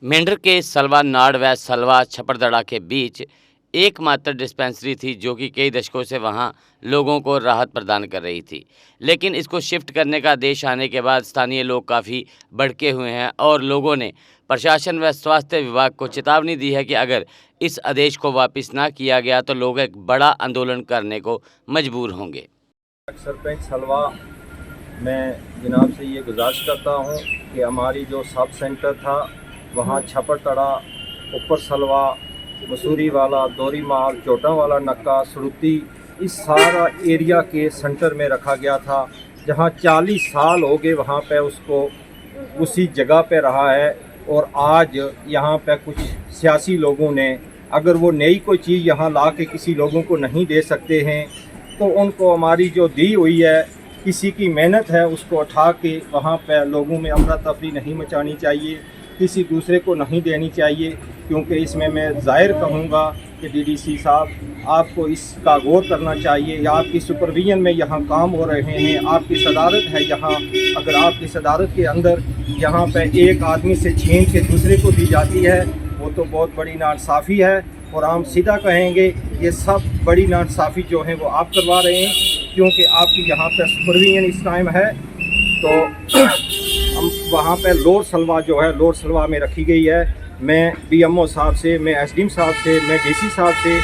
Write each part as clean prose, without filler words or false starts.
मेंढर के सलवा नाड़ व सलवा छपरदड़ा के बीच एकमात्र डिस्पेंसरी थी जो कि कई दशकों से वहां लोगों को राहत प्रदान कर रही थी। लेकिन इसको शिफ्ट करने का आदेश आने के बाद स्थानीय लोग काफ़ी भड़के हुए हैं और लोगों ने प्रशासन व स्वास्थ्य विभाग को चेतावनी दी है कि अगर इस आदेश को वापस ना किया गया तो लोग एक बड़ा आंदोलन करने को मजबूर होंगे। सरपंच सलवा, मैं जनाब से ये गुजारिश करता हूँ कि हमारी जो सब सेंटर था वहाँ छपरतड़ा, ऊपर सलवा, मसूरी वाला, दोरी माल, चोटा वाला नक्का, सुरुती, इस सारा एरिया के सेंटर में रखा गया था। जहाँ 40 साल हो गए वहाँ पे उसको उसी जगह पे रहा है। और आज यहाँ पे कुछ सियासी लोगों ने, अगर वो नई कोई चीज़ यहाँ ला के किसी लोगों को नहीं दे सकते हैं तो उनको हमारी जो दी हुई है, किसी की मेहनत है, उसको उठा के वहाँ पे लोगों में अफरा तफरी नहीं मचानी चाहिए, किसी दूसरे को नहीं देनी चाहिए। क्योंकि इसमें मैं ज़ाहिर कहूँगा कि डीडीसी साहब, आपको इसका गौर करना चाहिए। आपकी सुपरविजन में यहाँ काम हो रहे हैं, आपकी सदारत है यहाँ। अगर आपकी सदारत के अंदर यहाँ पे एक आदमी से छीन के दूसरे को दी जाती है, वो तो बहुत बड़ी नाइंसाफ़ी है। और हम सीधा कहेंगे ये सब बड़ी नाइंसाफ़ी जो है वो आप करवा रहे हैं, क्योंकि आपकी यहाँ पे सुपरविजन इस टाइम है। तो हम वहाँ पे लोअर सलवा जो है, लोअर सलवा में रखी गई है। मैं बीएमओ साहब से, मैं एसडीएम साहब से, मैं डीसी साहब से,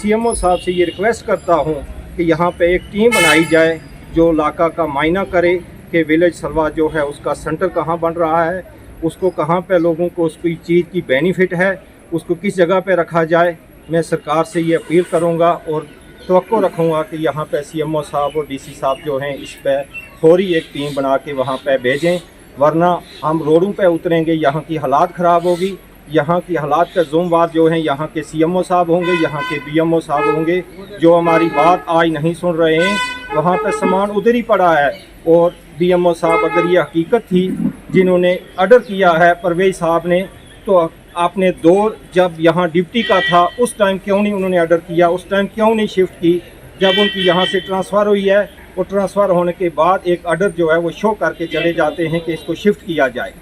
सीएमओ साहब से ये रिक्वेस्ट करता हूँ कि यहाँ पे एक टीम बनाई जाए जो इलाका का मायना करे कि विलेज सलवा जो है उसका सेंटर कहाँ बन रहा है, उसको कहाँ पे लोगों को उसकी चीज़ की बेनिफिट है, उसको किस जगह पे रखा जाए। मैं सरकार से ये अपील करूँगा और तवक्को रखूँगा कि यहाँ पे सीएमओ साहब और डीसी साहब जो हैं इस पे फौरी एक टीम बना के वहाँ पे भेजें, वरना हम रोडों पे उतरेंगे, यहाँ की हालात ख़राब होगी। यहाँ की हालात का ज़िम्मेवार जो हैं यहाँ के सीएमओ साहब होंगे, यहाँ के बीएमओ साहब होंगे, जो हमारी बात आज नहीं सुन रहे हैं। वहाँ पे सामान उधर ही पड़ा है। और बीएमओ साहब, अगर ये हकीकत थी जिन्होंने ऑर्डर किया है परवेज साहब ने, तो आपने दौर जब यहाँ डिप्टी का था उस टाइम क्यों नहीं उन्होंने ऑर्डर किया, उस टाइम क्यों नहीं शिफ्ट की। जब उनकी यहाँ से ट्रांसफ़र हुई है, वो ट्रांसफ़र होने के बाद एक ऑर्डर जो है वो शो करके चले जाते हैं कि इसको शिफ्ट किया जाए।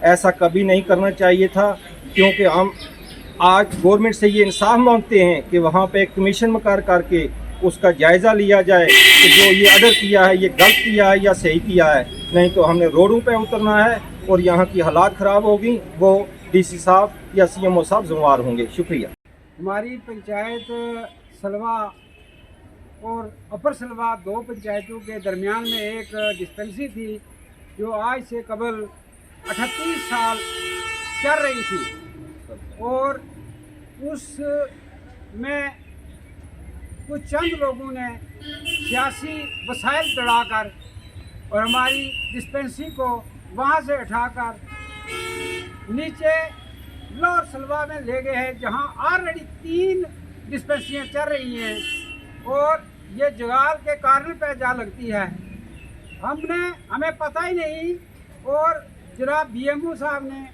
ऐसा कभी नहीं करना चाहिए था, क्योंकि हम आज गवर्नमेंट से ये इंसाफ मांगते हैं कि वहाँ पे एक कमीशन मुकर करके उसका जायज़ा लिया जाए कि जो ये ऑर्डर किया है ये गलत किया है या सही किया है। नहीं तो हमने रोडों पे उतरना है और यहाँ की हालात ख़राब होगी, वो डीसी साहब या सीएमओ साहब जिम्मेवार होंगे। शुक्रिया। हमारी पंचायत सलवा और अपर सलवा, दो पंचायतों के दरमियान में एक डिस्पेंसरी थी जो आज से कबल 38 साल चल रही थी। और उसमें कुछ चंद लोगों ने सियासी वसाइल चढ़ाकर और हमारी डिस्पेंसरी को वहाँ से उठाकर नीचे लोअर सलवा में ले गए हैं, जहाँ ऑलरेडी 3 डिस्पेंसरियाँ चल रही हैं और ये जुगाड़ के कारण पे जा लगती है। हमें पता ही नहीं। और जनाब बीएमओ साहब ने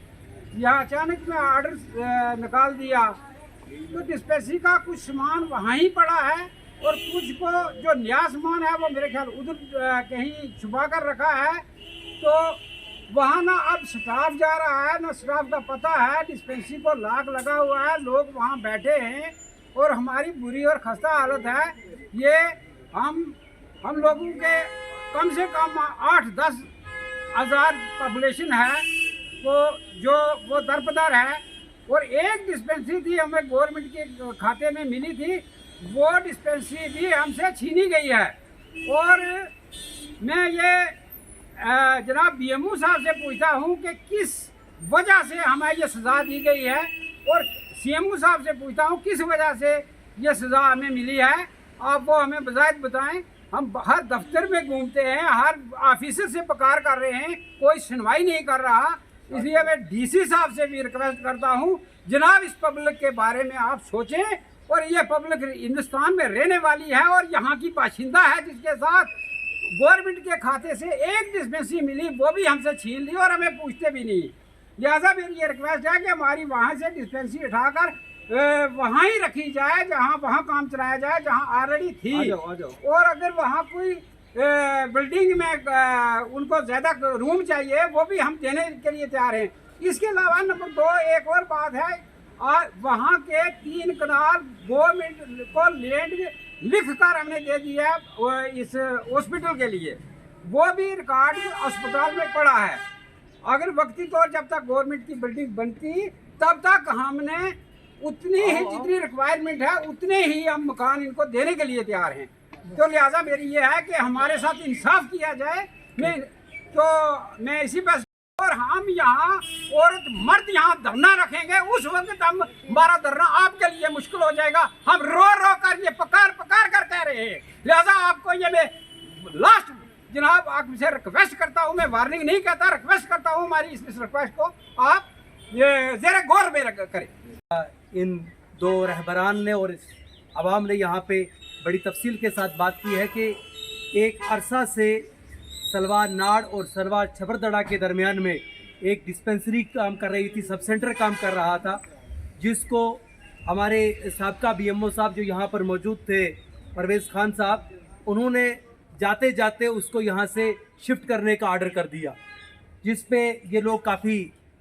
यहाँ अचानक में ऑर्डर निकाल दिया, तो डिस्पेंसरी का कुछ सामान वहाँ ही पड़ा है और कुछ को जो नया सामान है वो मेरे ख्याल उधर कहीं छुपा कर रखा है। तो वहाँ ना अब स्टाफ जा रहा है, ना स्टाफ का पता है। डिस्पेंसरी को लाक लगा हुआ है, लोग वहाँ बैठे हैं और हमारी बुरी और खस्ता हालत है। ये हम लोगों के कम से कम 8-10 हज़ार पॉपुलेशन है वो दरपदर है। और एक डिस्पेंसरी थी हमें गवर्नमेंट के खाते में मिली थी, वो डिस्पेंसरी भी हमसे छीनी गई है। और मैं ये जनाब बीएमओ साहब से पूछता हूँ कि किस वजह से हमें ये सज़ा दी गई है, और सीएमओ साहब से पूछता हूँ किस वजह से ये सज़ा हमें मिली है। आप वो हमें बज़ाहिर बताएं। हम हर दफ्तर में घूमते हैं, हर ऑफिसर से पुकार कर रहे हैं, कोई सुनवाई नहीं कर रहा। इसलिए मैं डीसी साहब से भी रिक्वेस्ट करता हूँ, जनाब इस पब्लिक के बारे में आप सोचें। और ये पब्लिक हिंदुस्तान में रहने वाली है और यहाँ की बाशिंदा है, जिसके साथ गवर्नमेंट के खाते से एक डिस्पेंसरी मिली वो भी हमसे छीन ली और हमें पूछते भी नहीं। लिहाजा मेरी ये रिक्वेस्ट है कि हमारी वहाँ से डिस्पेंसरी उठाकर वहाँ ही रखी जाए, जहाँ वहाँ काम चलाया जाए जहाँ ऑलरेडी थी। आ जाओ। और अगर वहाँ कोई बिल्डिंग में उनको ज़्यादा रूम चाहिए वो भी हम देने के लिए तैयार हैं। इसके अलावा नंबर 2 एक और बात है, वहाँ के 3 कनाल गवर्नमेंट को लैंड लिख कर हमने दे दिया है इस हॉस्पिटल के लिए, वो भी रिकॉर्ड अस्पताल में पड़ा है। अगर वक्ती तौर जब तक गवर्नमेंट की बिल्डिंग बनती तब तक हमने उतनी ही जितनी रिक्वायरमेंट है उतने ही हम मकान इनको देने के लिए तैयार हैं। तो लिहाजा मेरी ये है कि हमारे साथ इंसाफ किया जाए। मैं इसी पर, और हम यहाँ औरत मर्द यहाँ धरना रखेंगे, उस वक्त हम हमारा धरना आपके लिए मुश्किल हो जाएगा। हम रो रो कर ये पकार पकार कर कह रहे हैं। लिहाजा आपको ये मैं लास्ट जनाब आपसे रिक्वेस्ट करता हूँ, मैं वार्निंग नहीं कहता, रिक्वेस्ट करता हूँ, हमारी इस रिक्वेस्ट को आप ये ज़रा गौर में करें। इन 2 रहबरान ने और आवाम ने यहाँ पे बड़ी तफसील के साथ बात की है कि एक अरसा से सलवा नाड़ और सलवा छपरदड़ा के दरमियान में एक डिस्पेंसरी काम कर रही थी, सब सेंटर काम कर रहा था, जिसको हमारे साबका बीएमओ साहब जो यहाँ पर मौजूद थे, परवेज़ खान साहब, उन्होंने जाते जाते उसको यहाँ से शिफ्ट करने का आर्डर कर दिया, जिस पे ये लोग काफ़ी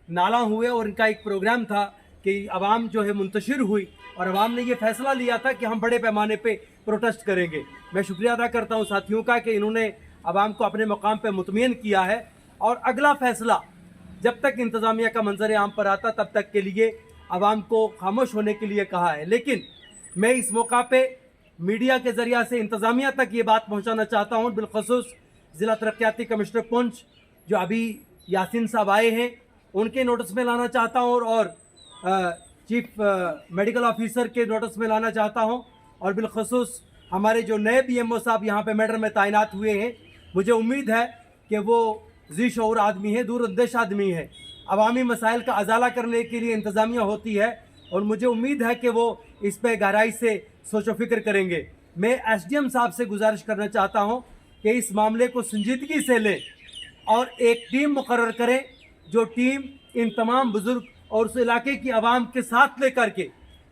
नाला हुए और इनका एक प्रोग्राम था कि आवाम जो है मुंतशिर हुई और आवाम ने ये फैसला लिया था कि हम बड़े पैमाने पे प्रोटेस्ट करेंगे। मैं शुक्रिया अदा करता हूँ साथियों का कि इन्होंने आवाम को अपने मकाम पे मुतमईन किया है और अगला फैसला जब तक इंतज़ामिया का मंजर आम पर आता तब तक के लिए आवाम को खामोश होने के लिए कहा है। लेकिन मैं इस मौका पे मीडिया के ज़रिया से इंतज़ामिया तक ये बात पहुँचाना चाहता हूँ, बिलखसूस ज़िला तरक्याती कमिश्नर पुंछ जो अभी यासीन साहब आए हैं उनके नोटिस में लाना चाहता हूँ और चीफ मेडिकल ऑफिसर के नोटिस में लाना चाहता हूँ, और बिलखसूस हमारे जो नए बीएमओ साहब यहाँ पे मैडर में तैनात हुए हैं, मुझे उम्मीद है कि वो जी शऊर आदमी है, दूरअंदेश आदमी है, अवामी मसाइल का अजाला करने के लिए इंतज़ामिया होती है और मुझे उम्मीद है कि वो इस पर गहराई से सोचो फिक्र करेंगे। मैं एसडीएम साहब से गुजारिश करना चाहता हूँ कि इस मामले को संजीदगी से लें और एक टीम मुकर्रर करें, जो टीम इन तमाम बुज़ुर्ग और उस इलाके की आवाम के साथ लेकर के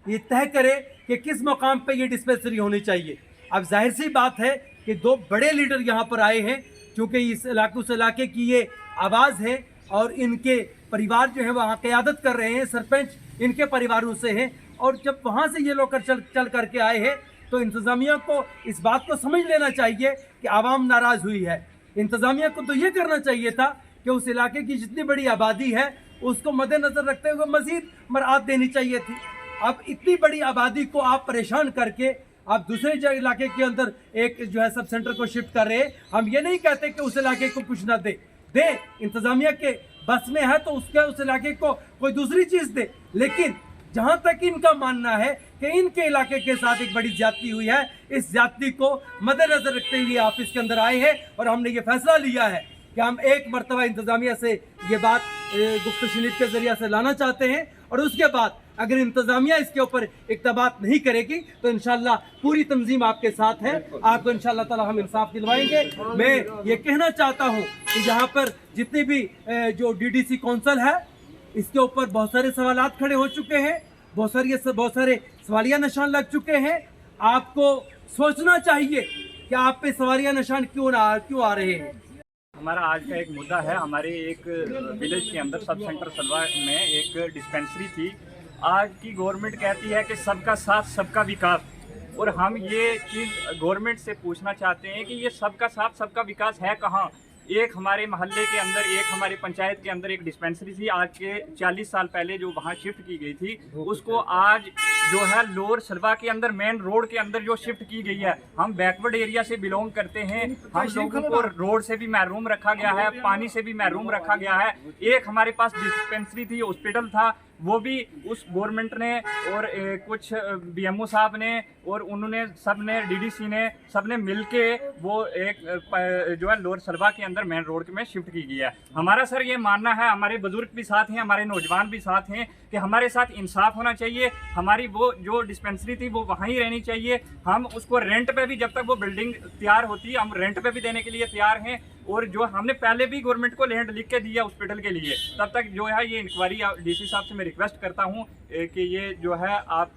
ये तय करे कि किस मकाम पे ये डिस्पेंसरी होनी चाहिए। अब जाहिर सी बात है कि 2 बड़े लीडर यहाँ पर आए हैं, क्योंकि इस इलाके की ये आवाज़ है और इनके परिवार जो है वहाँ क़यादत कर रहे हैं, सरपंच इनके परिवारों से हैं, और जब वहाँ से ये लोग चल करके आए हैं तो इंतज़ामिया को इस बात को समझ लेना चाहिए कि आवाम नाराज़ हुई है। इंतज़ामिया को तो ये करना चाहिए था कि उस इलाके की जितनी बड़ी आबादी है उसको मद्देनज़र रखते हुए मज़ीद मराहत देनी चाहिए थी। अब इतनी बड़ी आबादी को आप परेशान करके आप दूसरे इलाके के अंदर एक जो है सब सेंटर को शिफ्ट कर रहे हैं। हम ये नहीं कहते कि उस इलाके को कुछ ना दे, इंतज़ामिया के बस में है तो उस इलाके को कोई दूसरी चीज़ दे, लेकिन जहाँ तक इनका मानना है कि इनके इलाके के साथ एक बड़ी ज्यादती हुई है, इस ज्यादती को मद्देनजर रखते हुए ऑफिस के अंदर आए हैं और हमने ये फैसला लिया है कि हम एक मरतबा इंतज़ामिया से ये बात गुफ्त शनीद के ज़रिए से लाना चाहते हैं, और उसके बाद अगर इंतज़ामिया इसके ऊपर इक़्तिबात नहीं करेगी तो इंशाअल्लाह पूरी तंजीम आपके साथ है, आपको इंशाअल्लाह ताला हम इंसाफ दिलवाएंगे। मैं ये कहना चाहता हूँ कि यहाँ पर जितनी भी जो डीडीसी कौंसिल है इसके ऊपर बहुत सारे सवालात खड़े हो चुके हैं, बहुत सारे सवालिया निशान लग चुके हैं। आपको सोचना चाहिए कि आप पे सवालिया निशान क्यों आ रहे हैं। हमारा आज का एक मुद्दा है, हमारे एक विलेज के अंदर सब सेंटर सलवा में एक डिस्पेंसरी थी। आज की गवर्नमेंट कहती है कि सबका साथ सबका विकास, और हम ये चीज़ गवर्नमेंट से पूछना चाहते हैं कि ये सबका साथ सबका विकास है कहाँ। एक हमारे मोहल्ले के अंदर, एक हमारे पंचायत के अंदर एक डिस्पेंसरी थी, आज के 40 साल पहले जो वहाँ शिफ्ट की गई थी, उसको आज जो है लोअर सलवा के अंदर मेन रोड के अंदर जो शिफ्ट की गई है। हम बैकवर्ड एरिया से बिलोंग करते हैं, हम लोगों को रोड से भी महरूम रखा गया है, पानी से भी महरूम रखा गया है। एक हमारे पास डिस्पेंसरी थी, हॉस्पिटल था, वो भी उस गवर्नमेंट ने और कुछ बीएमओ साहब ने और उन्होंने सब ने डीडीसी ने सब ने मिल के वो एक जो है लोअर सलवा के अंदर मेन रोड में शिफ्ट की गई है। हमारा सर ये मानना है, हमारे बुजुर्ग भी साथ हैं, हमारे नौजवान भी साथ हैं, कि हमारे साथ इंसाफ होना चाहिए। हमारी वो जो डिस्पेंसरी थी वो वहाँ ही रहनी चाहिए। हम उसको रेंट पे भी, जब तक वो बिल्डिंग तैयार होती है, हम रेंट पे भी देने के लिए तैयार हैं। और जो हमने पहले भी गवर्नमेंट को लैंड लिख के दिया हॉस्पिटल के लिए, तब तक जो है ये इंक्वायरी डीसी साहब से मैं रिक्वेस्ट करता हूँ कि ये जो है आप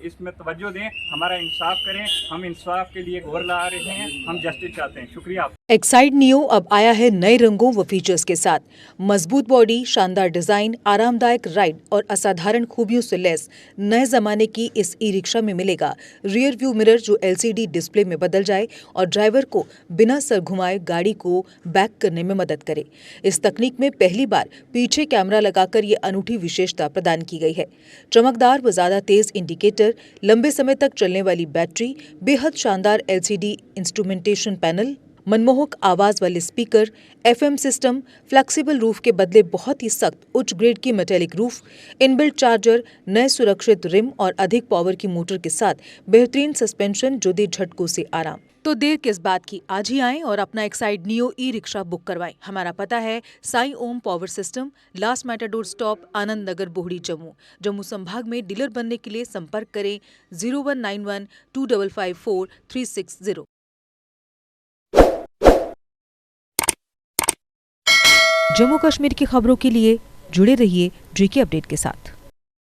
इसमें तवज्जो दें, हमारा इंसाफ करें। हम इंसाफ के लिए गौर ला रहे हैं, हम जस्टिस चाहते हैं। शुक्रिया। एक्साइड नियो अब आया है नए रंगों व फीचर्स के साथ। मजबूत बॉडी, शानदार डिजाइन, आरामदायक राइड और असाधारण खूबियों से लैस नए जमाने की इस ई रिक्शा में मिलेगा रियर व्यू मिरर जो LCD डिस्प्ले में बदल जाए और ड्राइवर को बिना सर घुमाए गाड़ी को बैक करने में मदद करे। इस तकनीक में पहली बार पीछे कैमरा लगाकर ये अनूठी विशेषता प्रदान की गई है। चमकदार व ज्यादा तेज इंडिकेटर, लंबे समय तक चलने वाली बैटरी, बेहद शानदार LCD इंस्ट्रूमेंटेशन पैनल, मनमोहक आवाज वाले speaker, FM system, flexible roof के बदले बहुत ही सख्त उच्च ग्रेड की मेटेलिक रूफ, इनबिल्ट चार्जर, नए सुरक्षित रिम और अधिक पावर की मोटर के साथ बेहतरीन सस्पेंशन जो दे झटकों से आराम। तो देर किस बात की, आज ही आएं और अपना Exide Neo e rickshaw book करवाएं। हमारा पता है Sai Om power system, last Matador stop, Anand Nagar, Bohri, Jammu. Jammu संभाग में डीलर बनने के लिए संपर्क करें 0191 2554 360। जम्मू कश्मीर की खबरों के लिए जुड़े रहिए JK अपडेट के साथ।